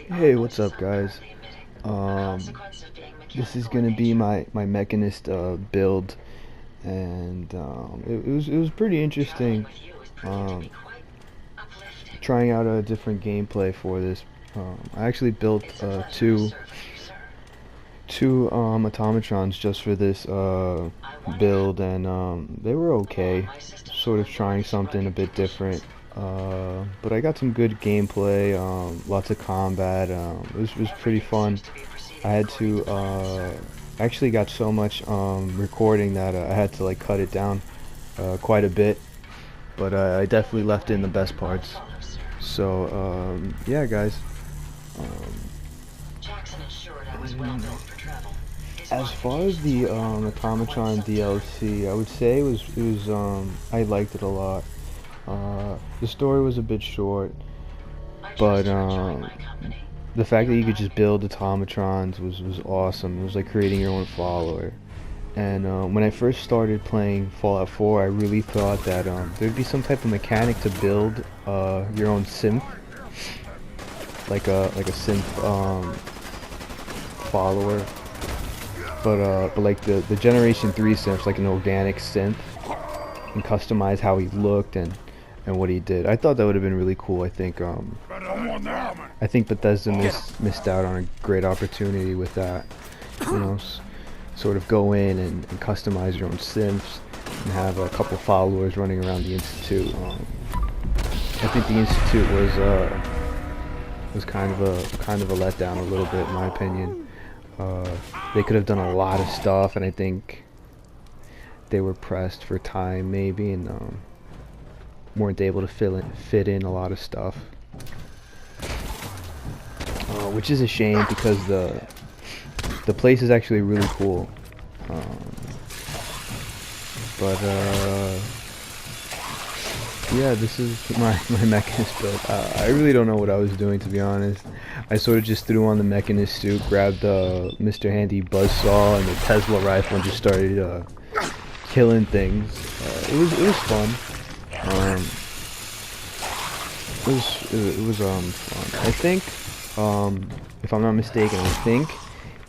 Hey, what's up, guys? Um, this is gonna be my Mechanist build, and it was pretty interesting. Um, Trying out a different gameplay for this. I actually built two automatrons just for this build, and they were okay. Sort of trying something a bit different. But I got some good gameplay, lots of combat. It was pretty fun. I had to actually got so much recording that I had to like cut it down quite a bit. But I definitely left in the best parts. So yeah, guys. Um, as far as the Automatron DLC, I would say it was I liked it a lot. The story was a bit short, but the fact that you could just build automatrons was awesome. It was like creating your own follower. And when I first started playing Fallout 4, I really thought that there'd be some type of mechanic to build your own synth, like a synth follower. But like the Generation 3 synth's like an organic synth, and customize how he looked and what he did. I thought that would have been really cool. I think Bethesda missed out on a great opportunity with that. You know, sort of go in and customize your own synths and have a couple followers running around the Institute. I think the Institute was kind of a letdown a little bit, in my opinion. They could have done a lot of stuff, and I think they were pressed for time maybe, and weren't able to fit in a lot of stuff, which is a shame because the place is actually really cool. But yeah, this is my Mechanist build. I really don't know what I was doing, to be honest. I sort of just threw on the Mechanist suit, grabbed the Mr. Handy buzzsaw and the Tesla rifle, and just started killing things. It was fun. It was fun. I think, if I'm not mistaken, I think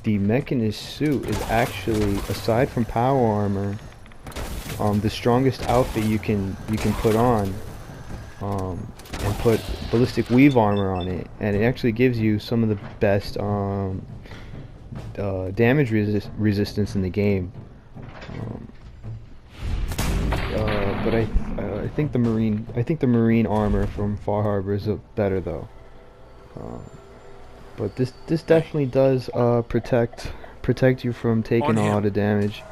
the Mechanist suit is actually, aside from power armor, the strongest outfit you can put on, and put ballistic weave armor on it, and it actually gives you some of the best damage resistance in the game. But I think the marine armor from Far Harbor is better though. But this definitely does protect you from taking a lot of damage.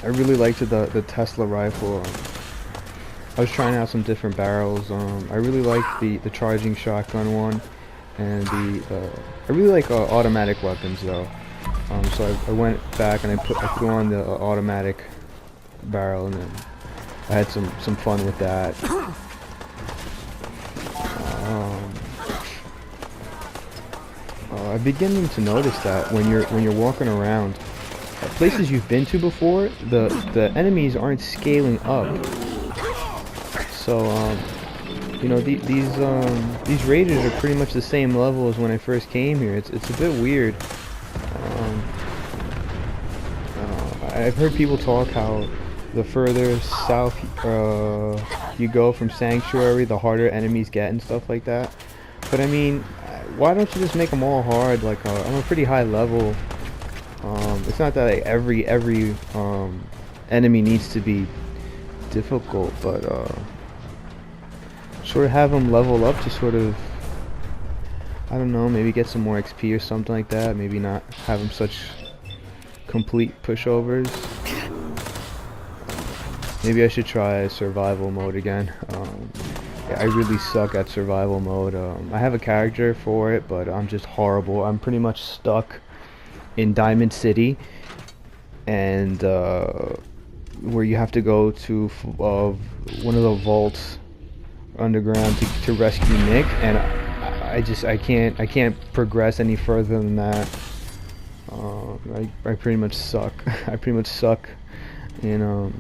I really liked the Tesla rifle. I was trying out some different barrels. I really liked the charging shotgun one, and I really like automatic weapons though. So I went back and I threw on the automatic barrel, and then I had some fun with that. I'm beginning to notice that when you're walking around places you've been to before, the enemies aren't scaling up. So you know, these raiders are pretty much the same level as when I first came here. It's a bit weird. I've heard people talk how the further south you go from Sanctuary, the harder enemies get and stuff like that. But I mean, why don't you just make them all hard? Like I'm a pretty high level. It's not that like, every enemy needs to be difficult, but sort of have them level up to sort of, I don't know, maybe get some more XP or something like that. Maybe not have them such complete pushovers. Maybe I should try survival mode again. Yeah, I really suck at survival mode. I have a character for it, but I'm just horrible. I'm pretty much stuck in Diamond City, and where you have to go to one of the vaults underground to rescue Nick, and I can't progress any further than that. I pretty much suck. I pretty much suck in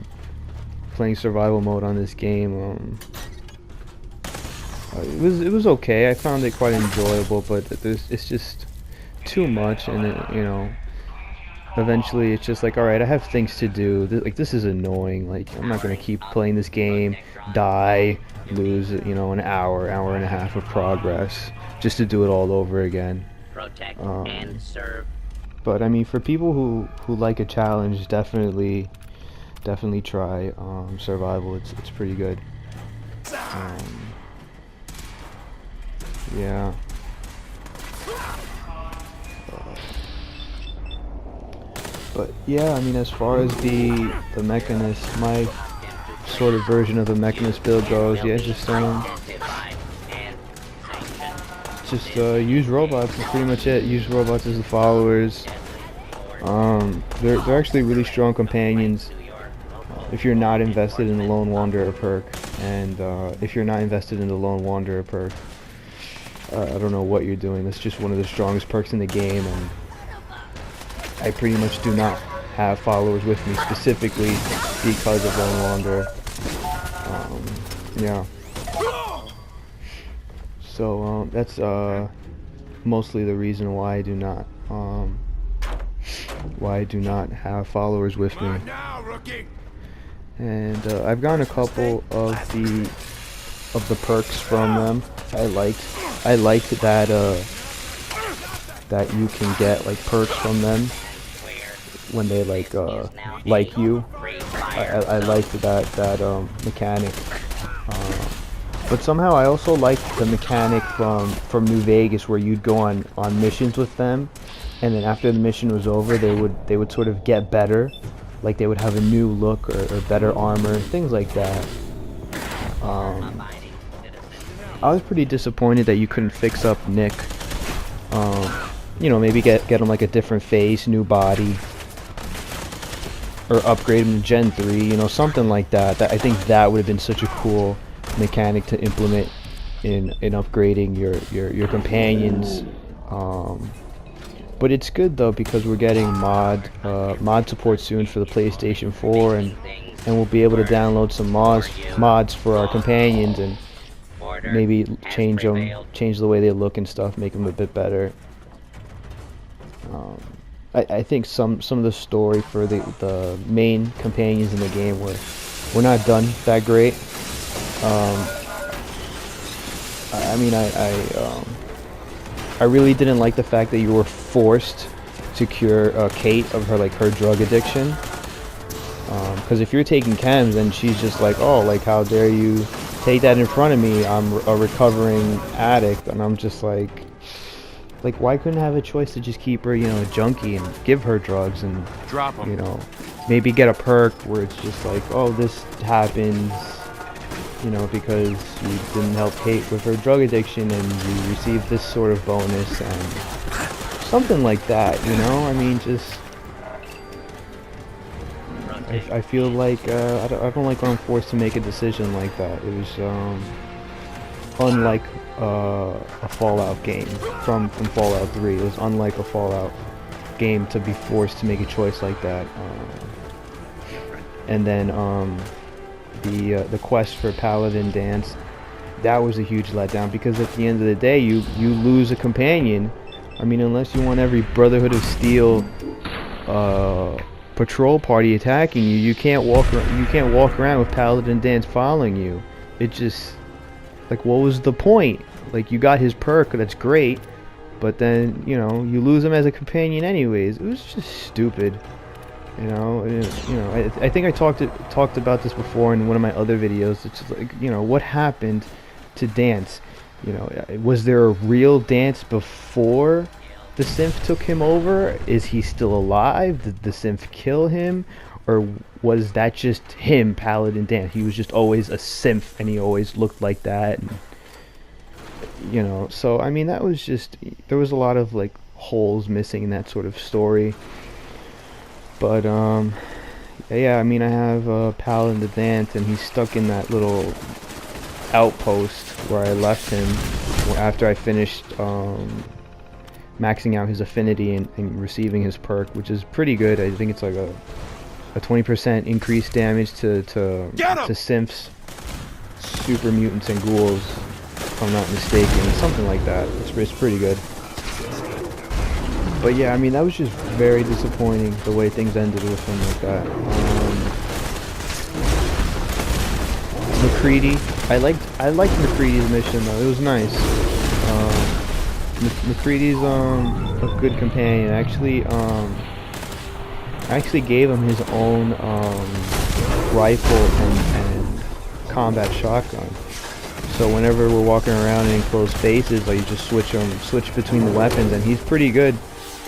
playing survival mode on this game. it was okay. I found it quite enjoyable, but it's just too much, and eventually it's just like, all right, I have things to do. Like, this is annoying. Like, I'm not gonna keep playing this game, die, lose an hour and a half of progress just to do it all over again. But I mean, for people who like a challenge, definitely try survival. It's pretty good. Yeah. But yeah, I mean, as far as the Mechanist, my sort of version of the Mechanist build goes, yeah, just use robots is pretty much it. Use robots as the followers. They're actually really strong companions if you're not invested in the Lone Wanderer perk, and if you're not invested in the Lone Wanderer perk, I don't know what you're doing. That's just one of the strongest perks in the game, and I pretty much do not have followers with me specifically because of Lone Wanderer. Yeah. So that's mostly the reason why I do not have followers with me. And I've gotten a couple of the perks from them. I liked that that you can get like perks from them when they like you. I liked that mechanic. But somehow I also liked the mechanic from New Vegas, where you'd go on missions with them, and then after the mission was over, they would sort of get better, like they would have a new look or better armor, things like that. I was pretty disappointed that you couldn't fix up Nick. Maybe get him like a different face, new body, or upgrade him to Gen 3, something like that. I think that would have been such a cool mechanic to implement in upgrading your companions. But it's good though, because we're getting mod support soon for the PlayStation 4, and we'll be able to download some mods for our companions, and maybe change the way they look and stuff, make them a bit better. I think some of the story for the main companions in the game were not done that great. I mean, I really didn't like the fact that you were forced to cure Kate of her drug addiction. Because if you're taking chems, then she's just like, oh, like, how dare you take that in front of me? I'm a recovering addict, and I'm just like, why couldn't I have a choice to just keep her, a junkie, and give her drugs, and drop 'em. Maybe get a perk where it's just like, oh, this happens, because you didn't help Kate with her drug addiction, and you received this sort of bonus, and something like that, I mean, just, I feel like, I don't like when I'm forced to make a decision like that. It was, unlike a Fallout game from Fallout 3. It was unlike a Fallout game to be forced to make a choice like that. And then the quest for Paladin Dance, that was a huge letdown, because at the end of the day you lose a companion. I mean, unless you want every Brotherhood of Steel patrol party attacking you, you can't walk around with Paladin Dance following you. It just, like, what was the point? Like, you got his perk, that's great, but then, you lose him as a companion anyways. It was just stupid. I think I talked about this before in one of my other videos. It's just like, what happened to Dance? Was there a real Dance before the synth took him over? Is he still alive? Did the synth kill him? Or was that just him, Paladin Dance? He was just always a synth, and he always looked like that. And, so I mean, that was just, there was a lot of like holes missing in that sort of story. But yeah, I mean, I have Paladin Dance, and he's stuck in that little outpost where I left him after I finished maxing out his affinity and receiving his perk, which is pretty good. I think it's like a 20% increased damage to synths, super mutants, and ghouls. if I'm not mistaken. Something like that. It's pretty good. But yeah, I mean, that was just very disappointing, the way things ended with him like that. McCready, I liked McCready's mission though. It was nice. McCready's a good companion. I actually gave him his own rifle and combat shotgun. So whenever we're walking around in enclosed spaces, like, you just switch between the weapons, and he's pretty good.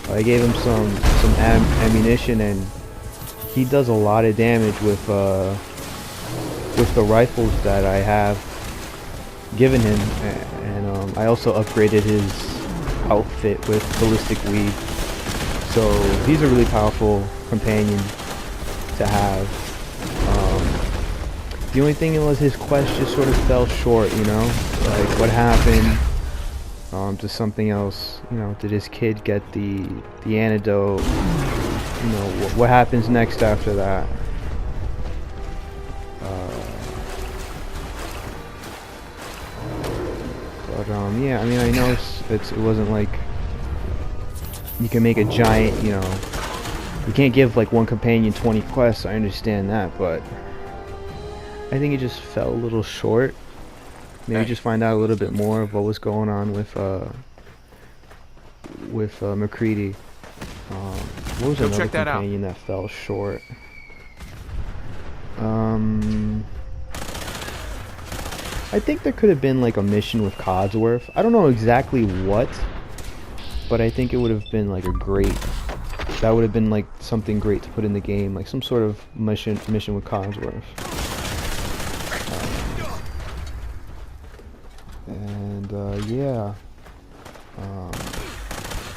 I gave him some ammunition, and he does a lot of damage with the rifles that I have given him, and I also upgraded his outfit with ballistic weed. So he's a really powerful companion to have. The only thing was his quest just sort of fell short, you know? Like, what happened to something else? You know, did his kid get the antidote? You know, what happens next after that? Yeah, I mean, I know it wasn't like you can make a giant, you know, you can't give like one companion 20 quests, I understand that, but I think it just fell a little short. Maybe just find out a little bit more of what was going on with McCready. What was another companion that fell short? I think there could have been like a mission with Codsworth. I don't know exactly what, but I think it would have been like that would have been like something great to put in the game, like some sort of mission with Codsworth. Yeah.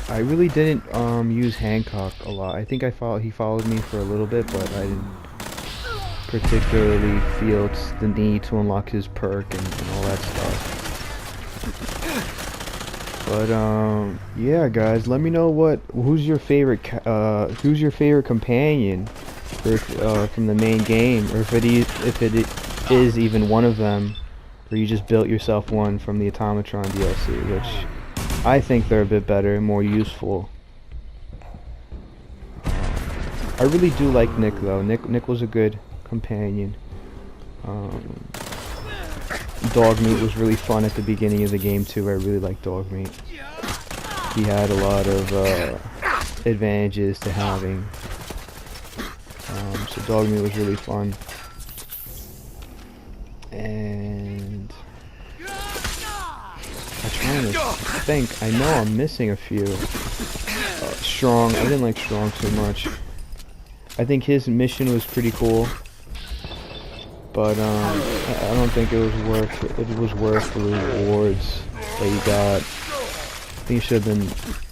I really didn't use Hancock a lot. I think he followed me for a little bit, but I didn't particularly feel the need to unlock his perk and all that stuff. But yeah, guys, let me know who's your favorite companion from the main game, or if it is even one of them, or you just built yourself one from the Automatron DLC, which I think they're a bit better and more useful. I really do like Nick though. Nick was a good companion. Dogmeat was really fun at the beginning of the game too. I really liked Dogmeat. He had a lot of advantages to having. So Dogmeat was really fun. And I'm trying to think. I know I'm missing a few. Strong. I didn't like Strong too much. I think his mission was pretty cool, but I don't think it was worth the rewards that you got. I think it should have been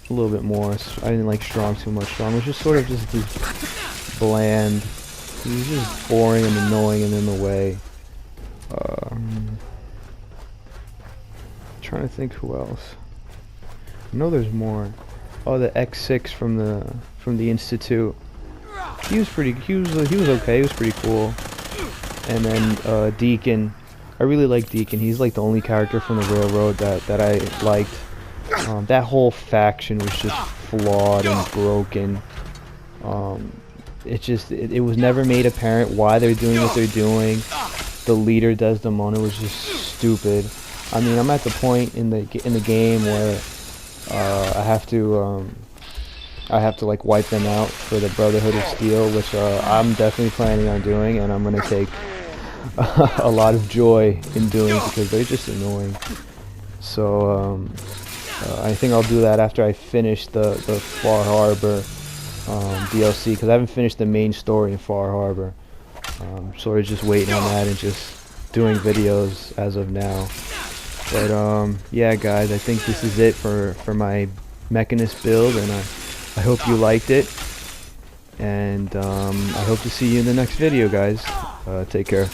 a little bit more. I didn't like Strong too much. Strong was just sort of just bland. He was just boring and annoying and in the way. Trying to think who else. I know there's more. Oh, the X6 from the Institute. He was okay. He was pretty cool. And then Deacon. I really like Deacon. He's like the only character from the Railroad that I liked. That whole faction was just flawed and broken. It was never made apparent why they're doing what they're doing. The leader, Desdemona, was just stupid. I mean, I'm at the point in the game where I have to like wipe them out for the Brotherhood of Steel, which I'm definitely planning on doing, and I'm gonna take a lot of joy in doing because they're just annoying. So I think I'll do that after I finish the Far Harbor DLC, because I haven't finished the main story in Far Harbor. Sort of just waiting on that and just doing videos as of now. But yeah, guys, I think this is it for my Mechanist build, and I hope you liked it. And I hope to see you in the next video, guys. Take care.